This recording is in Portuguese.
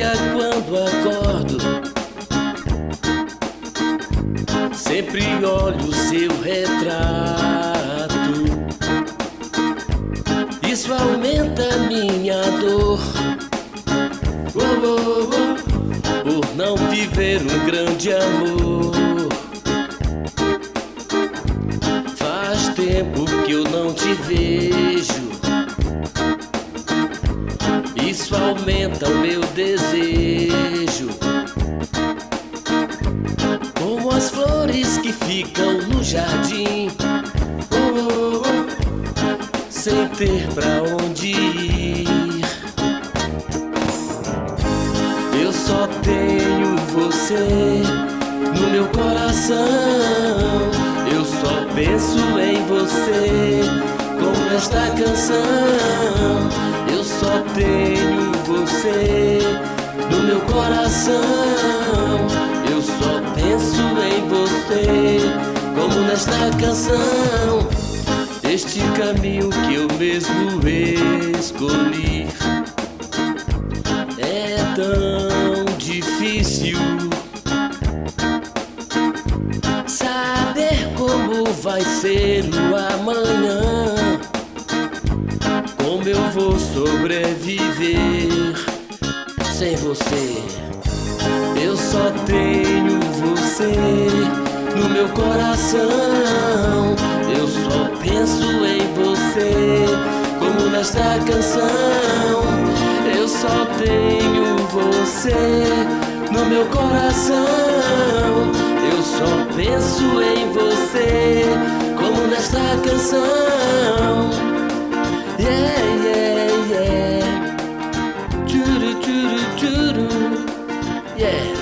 dia quando acordo, sempre olho seu retrato. Isso aumenta minha dor, por não viver um grande amor. Faz tempo que eu não te vejo, isso aumenta o meu desejo. Como as flores que ficam no jardim, sem ter pra onde ir. Eu só tenho você no meu coração. Eu só penso em você, como esta canção. Eu só tenho você no meu coração. Eu só penso em você, como nesta canção. Este caminho que eu mesmo escolhi é tão difícil. Saber como vai ser o amanhã, como eu vou sobreviver sem você. Eu só tenho você no meu coração. Eu só penso em você, como nesta canção. Eu só tenho você no meu coração. Eu só penso em você, como nesta canção. Yeah, yeah, yeah. Churu, churu, churu. Yeah.